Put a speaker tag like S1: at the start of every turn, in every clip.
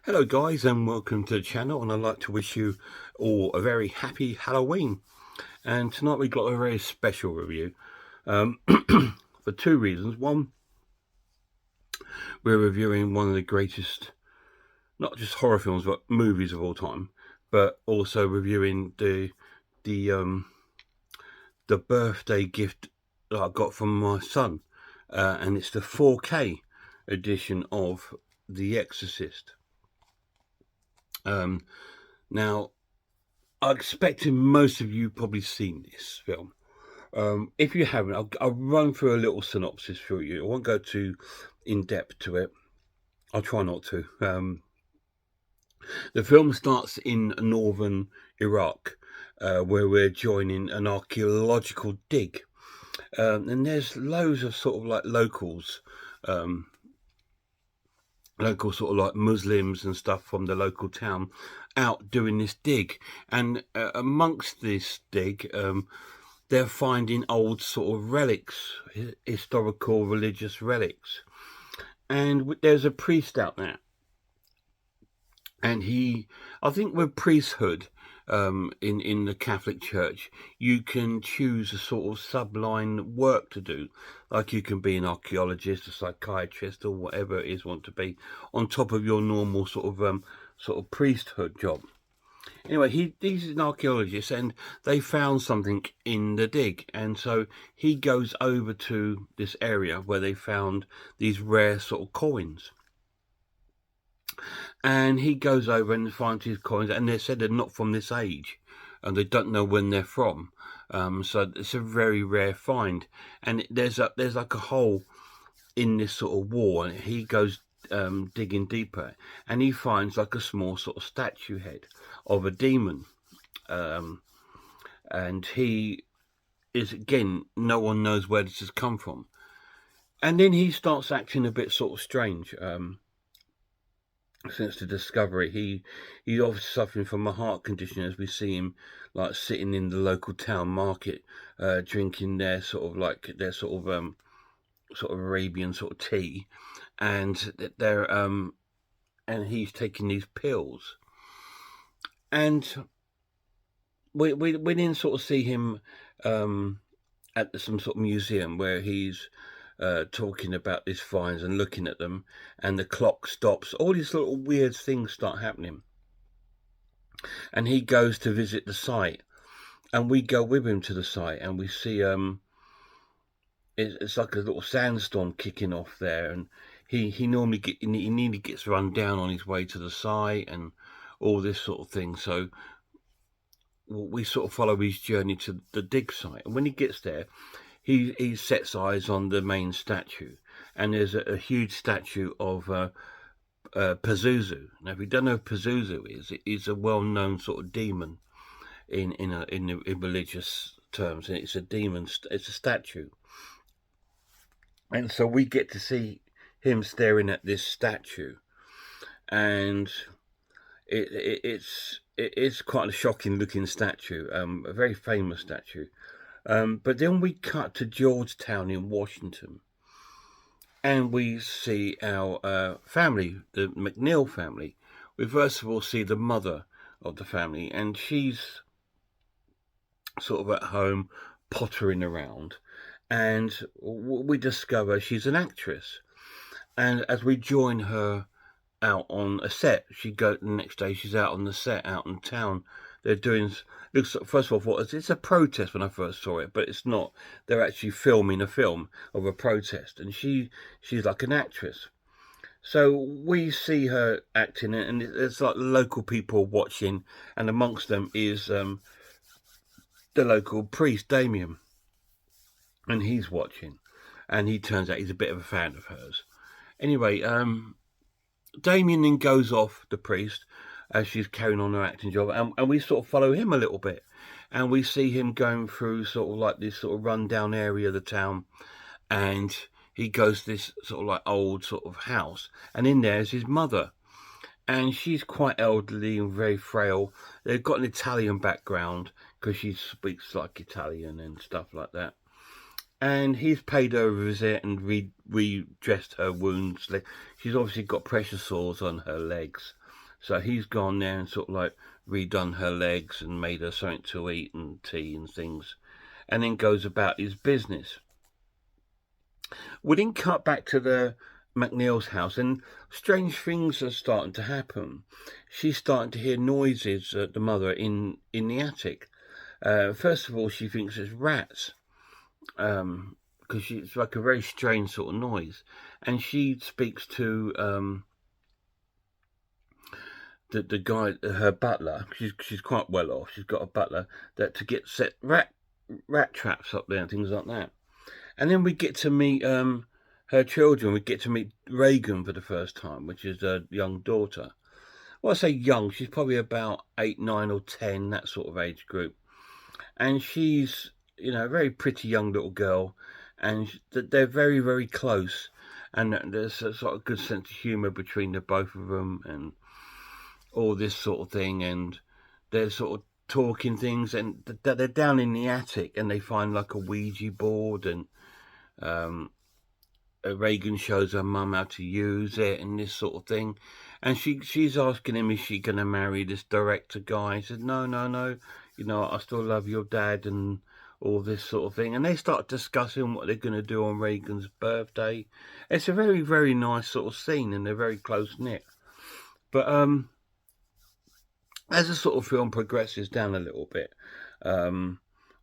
S1: Hello guys and welcome to the channel, and I'd like to wish you all a very happy Halloween. And tonight we've got a very special review for two reasons. One, we're reviewing one of the greatest, not just horror films, but movies of all time, but also reviewing the birthday gift that I got from my son, and it's the 4K edition of The Exorcist. Now, I expect most of you probably seen this film. If you haven't, I'll run through a little synopsis for you. I won't go too in depth to it. I'll try not to. The film starts in northern Iraq, where we're joining an archaeological dig, and there's loads of sort of like locals, local sort of like Muslims and stuff from the local town out doing this dig, and amongst this dig they're finding old sort of relics, historical religious relics, and there's a priest out there, and I think with priesthood in the Catholic Church, you can choose a sort of subline work to do, like you can be an archaeologist, a psychiatrist, or whatever it is you want to be, on top of your normal sort of priesthood job. Anyway, he's an archaeologist, and they found something in the dig, and so he goes over to this area where they found these rare sort of coins. And he goes over and finds his coins, and they said they're not from this age, and they don't know when they're from. So it's a very rare find, and there's like a hole in this sort of wall, and he goes digging deeper, and he finds like a small sort of statue head of a demon, and he is, again, no one knows where this has come from. And then he starts acting a bit sort of strange. Since the discovery, he's obviously suffering from a heart condition, as we see him like sitting in the local town market, drinking their sort of Arabian sort of tea, and they're and he's taking these pills, and we then sort of see him at some sort of museum where he's talking about these finds and looking at them, and the clock stops. All these little weird things start happening, and he goes to visit the site, and we go with him to the site, and we see it's like a little sandstorm kicking off there, and he nearly gets run down on his way to the site and all this sort of thing. So we sort of follow his journey to the dig site, and when he gets there, he sets eyes on the main statue, and there's a huge statue of Pazuzu. Now, if you don't know who Pazuzu is, it is a well-known sort of demon in religious terms, and it's a demon. It's a statue, and so we get to see him staring at this statue, and it's quite a shocking looking statue, a very famous statue. But then we cut to Georgetown in Washington, and we see our family, the McNeil family. We first of all see the mother of the family, and she's sort of at home pottering around, and we discover she's an actress. And as we join her out on a set, the next day she's out on the set, out in town. They're doing, looks, first of all, it's a protest when I first saw it, but it's not. They're actually filming a film of a protest, and she's like an actress. So we see her acting, and it's like local people watching, and amongst them is the local priest, Damien, and he's watching, and he turns out he's a bit of a fan of hers. Anyway, Damien then goes off, the priest, as she's carrying on her acting job, and we sort of follow him a little bit, and we see him going through sort of like this sort of rundown area of the town, and he goes to this sort of like old sort of house, and in there is his mother, and she's quite elderly and very frail. They've got an Italian background because she speaks like Italian and stuff like that. And he's paid her a visit and redressed her wounds. She's obviously got pressure sores on her legs. So he's gone there and sort of like redone her legs and made her something to eat and tea and things, and then goes about his business. We then cut back to the McNeil's house, and strange things are starting to happen. She's starting to hear noises, the mother, in the attic. First of all, she thinks it's rats, because it's like a very strange sort of noise. And she speaks to the guy, her butler. She's quite well off. She's got a butler that to get set rat traps up there and things like that. And then we get to meet her children. We get to meet Reagan for the first time, which is a young daughter. Well, I say young, she's probably about 8, 9 or 10, that sort of age group. And she's, a very pretty young little girl. And they're very, very close. And there's a sort of good sense of humour between the both of them and all this sort of thing. And they're sort of talking things. And they're down in the attic and they find like a Ouija board, and Reagan shows her mum how to use it and this sort of thing. And she's asking him, is she going to marry this director guy? He said, no, I still love your dad and all this sort of thing. And they start discussing what they're going to do on Reagan's birthday. It's a very, very nice sort of scene, and they're very close-knit. But as the sort of film progresses down a little bit,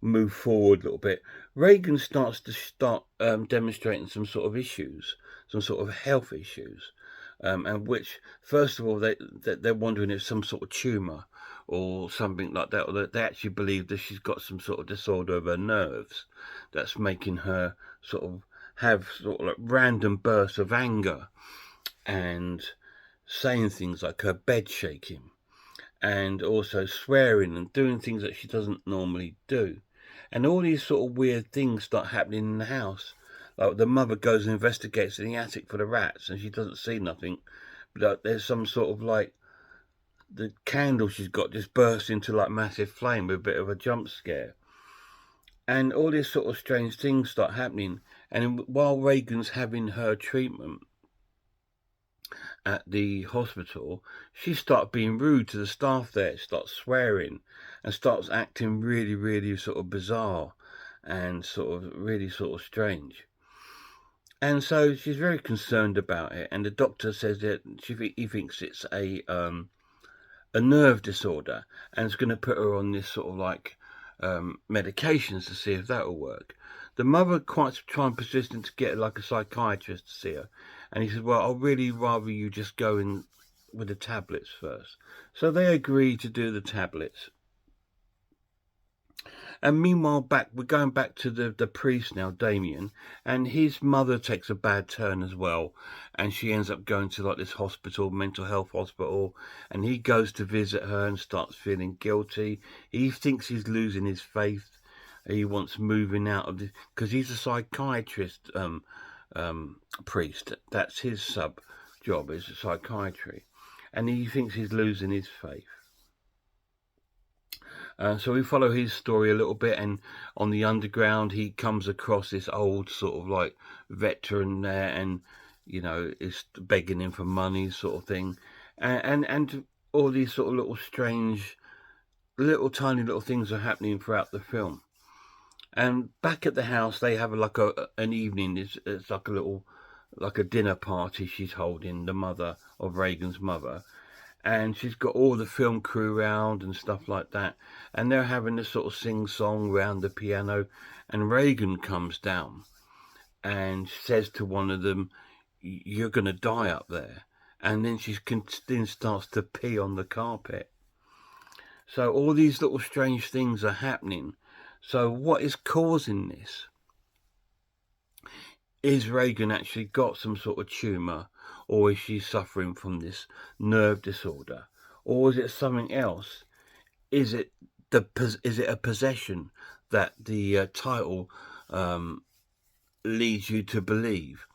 S1: move forward a little bit, Reagan starts to demonstrating some sort of issues, some sort of health issues, and which, first of all, they're wondering if some sort of tumour or something like that, or that they actually believe that she's got some sort of disorder of her nerves that's making her sort of have sort of like random bursts of anger and saying things like her bed shaking, and also swearing and doing things that she doesn't normally do. And all these sort of weird things start happening in the house. Like the mother goes and investigates in the attic for the rats, and she doesn't see nothing. But there's some sort of like, the candle she's got just bursts into like massive flame with a bit of a jump scare. And all these sort of strange things start happening. And while Reagan's having her treatment at the hospital, she starts being rude to the staff there, starts swearing, and starts acting really, really sort of bizarre and sort of really sort of strange. And so she's very concerned about it, and the doctor says that he thinks it's a nerve disorder, and it's going to put her on this sort of like medications to see if that will work. The mother quite trying persistent to get like a psychiatrist to see her, and he said, well, I'll really rather you just go in with the tablets first. So they agree to do the tablets. And meanwhile, we're going back to the priest now, Damien, and his mother takes a bad turn as well, and she ends up going to like this hospital, mental health hospital, and he goes to visit her and starts feeling guilty. He thinks he's losing his faith. He wants moving out of this, because he's a psychiatrist priest. That's his sub job, is psychiatry, and he thinks he's losing his faith. So we follow his story a little bit, and on the underground he comes across this old sort of like veteran there, and is begging him for money sort of thing, and all these sort of little strange, little tiny little things are happening throughout the film. And back at the house they have like an evening. It's like a little, like a dinner party she's holding, the mother of Reagan's mother. And she's got all the film crew around and stuff like that, and they're having this sort of sing-song round the piano, and Reagan comes down and says to one of them, you're going to die up there, and then she then starts to pee on the carpet. So all these little strange things are happening. So what is causing this? Is Reagan actually got some sort of tumour, or is she suffering from this nerve disorder, or is it something else? Is it a possession that the title leads you to believe?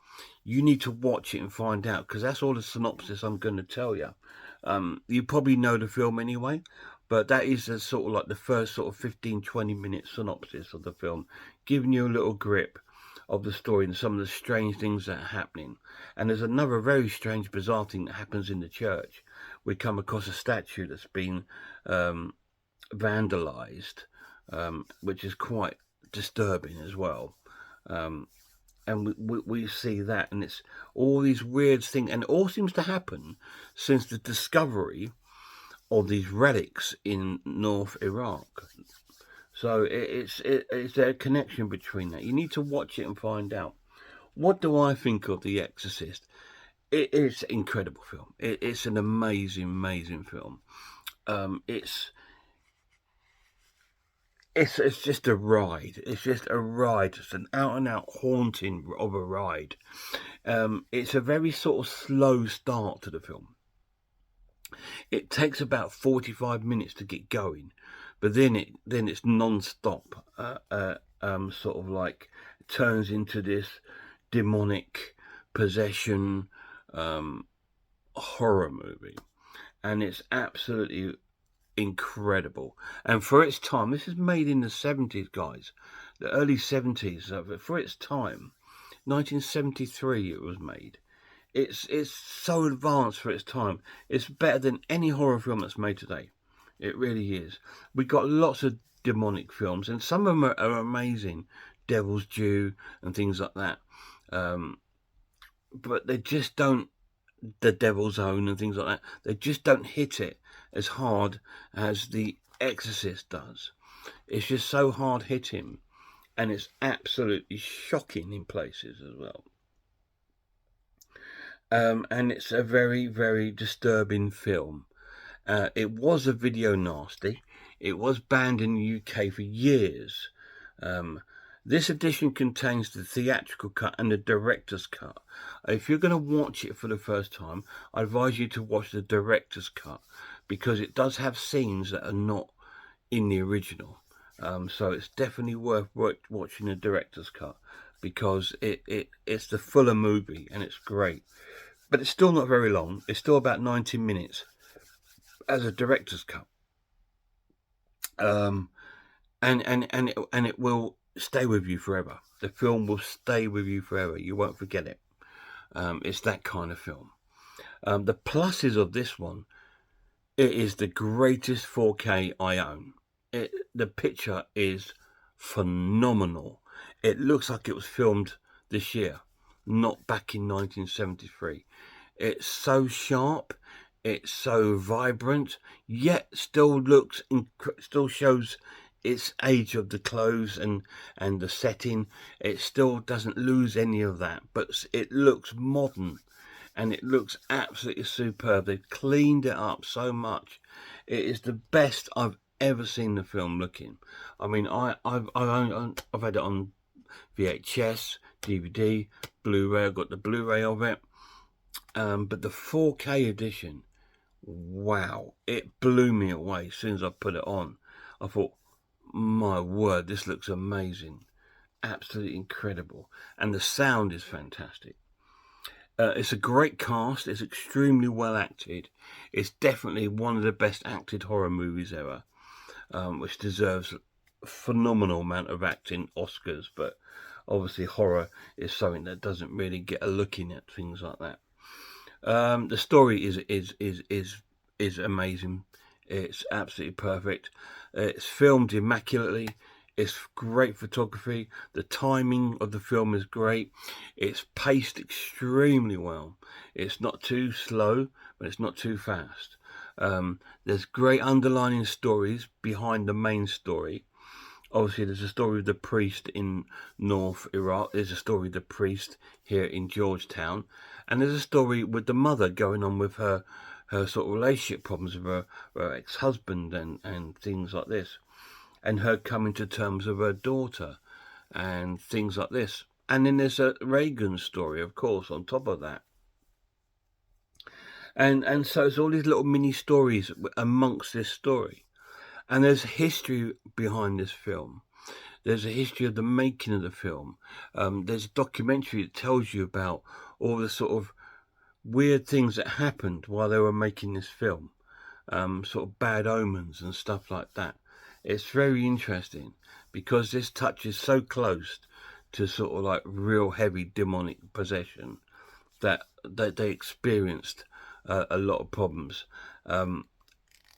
S1: You need to watch it and find out, because that's all the synopsis I'm going to tell you. You probably know the film anyway, but that is a sort of like the first sort of 15-20 minute synopsis of the film, giving you a little grip of the story and some of the strange things that are happening. And there's another very strange, bizarre thing that happens in the church, we come across a statue that's been vandalized, which is quite disturbing as well. And we see that, and it's all these weird things, and it all seems to happen since the discovery of these relics in North Iraq. So it's a connection between that. You need to watch it and find out. What do I think of The Exorcist? It's an incredible film. It's an amazing film. It's just a ride. It's just a ride. It's an out and out haunting of a ride. It's a very sort of slow start to the film. It takes about 45 minutes to get going, but then it's non-stop. Sort of like turns into this demonic possession horror movie, and it's absolutely incredible. And for its time, this is made in the 70s, guys, the early 70s. For its time, 1973 it was made. It's so advanced for its time. It's better than any horror film that's made today. It really is. We got lots of demonic films, and some of them are amazing, Devil's Due and things like that. But they just don't, The Devil's Own and things like that, they just don't hit it as hard as The Exorcist does. It's just so hard hitting, and it's absolutely shocking in places as well. And it's a very disturbing film. It was a video nasty. It was banned in the UK for years. This edition contains the theatrical cut and the director's cut. If you're going to watch it for the first time, I advise you to watch the director's cut, because it does have scenes that are not in the original. So it's definitely worth watching the director's cut, because it's the fuller movie, and it's great. But it's still not very long. It's still about 90 minutes as a director's cut. And it will stay with you forever. The film will stay with you forever. You won't forget it. It's that kind of film. The pluses of this one, it is the greatest 4K I own. The picture is phenomenal. It looks like it was filmed this year, not back in 1973. It's so sharp, it's so vibrant, yet still shows its age of the clothes and the setting. It still doesn't lose any of that, but it looks modern, and it looks absolutely superb. They've cleaned it up so much. It is the best I've ever seen the film looking. I mean, I've had it on VHS, DVD, Blu-ray. I've got the Blu-ray of it. But the 4K edition, wow, it blew me away as soon as I put it on. I thought, my word, this looks amazing. Absolutely incredible. And the sound is fantastic. It's a great cast. It's extremely well acted. It's definitely one of the best acted horror movies ever, which deserves a phenomenal amount of acting Oscars. But obviously horror is something that doesn't really get a look in at things like that. The story is amazing. It's absolutely perfect. It's filmed immaculately. It's great photography. The timing of the film is great. It's paced extremely well. It's not too slow, but it's not too fast. There's great underlining stories behind the main story. Obviously, there's a story of the priest in North Iraq. There's a story of the priest here in Georgetown. And there's a story with the mother going on with her sort of relationship problems with her ex-husband and things like this. And her coming to terms with her daughter and things like this. And then there's a Reagan story, of course, on top of that. And so it's all these little mini stories amongst this story. And there's history behind this film. There's a history of the making of the film. There's a documentary that tells you about all the sort of weird things that happened while they were making this film. Sort of bad omens and stuff like that. It's very interesting because this touches so close to sort of like real heavy demonic possession that they experienced a lot of problems.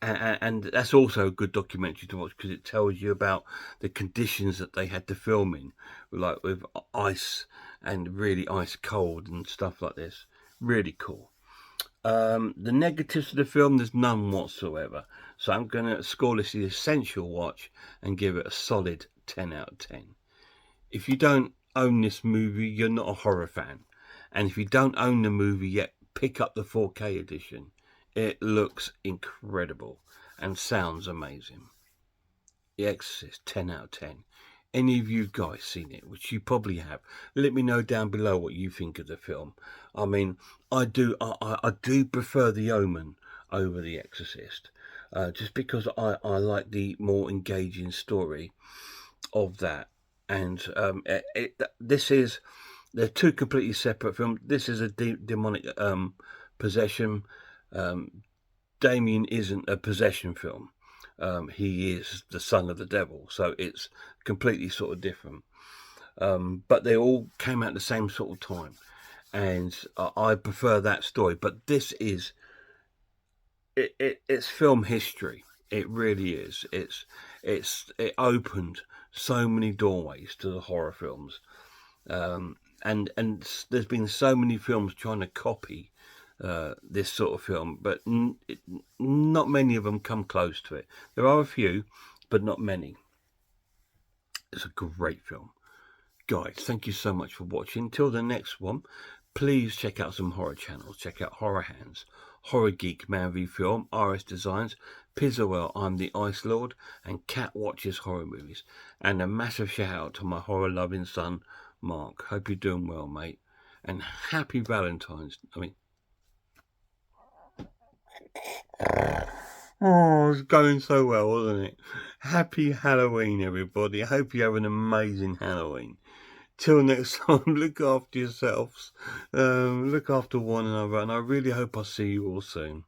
S1: And that's also a good documentary to watch because it tells you about the conditions that they had to film in, like with ice and really ice cold and stuff like this. Really cool. The negatives of the film, there's none whatsoever. So I'm going to score this the essential watch and give it a solid 10 out of 10. If you don't own this movie, you're not a horror fan. And if you don't own the movie yet, pick up the 4K edition. It looks incredible and sounds amazing. The Exorcist, 10 out of 10. Any of you guys seen it, which you probably have, let me know down below what you think of the film. I mean, I do prefer The Omen over The Exorcist, just because I like the more engaging story of that. And they're two completely separate films. This is a demonic possession. Damien isn't a possession film. He is the son of the devil, so it's completely sort of different. But they all came out at the same sort of time, and I prefer that story. But this is it's film history. It really is. It opened so many doorways to the horror films, and there's been so many films trying to copy this sort of film, but not many of them come close to it. There are a few, but not many. It's a great film. Guys, thank you so much for watching. Till the next one, please check out some horror channels. Check out Horror Hands, Horror Geek, Man v Film, RS Designs, Pizzoel, I'm the Ice Lord, and Cat Watches Horror Movies. And a massive shout out to my horror loving son, Mark. Hope you're doing well, mate. And happy Valentine's. Oh, it's going so well, wasn't it? Happy Halloween, everybody. I hope you have an amazing Halloween. Till next time, look after yourselves, look after one another, and I really hope I see you all soon.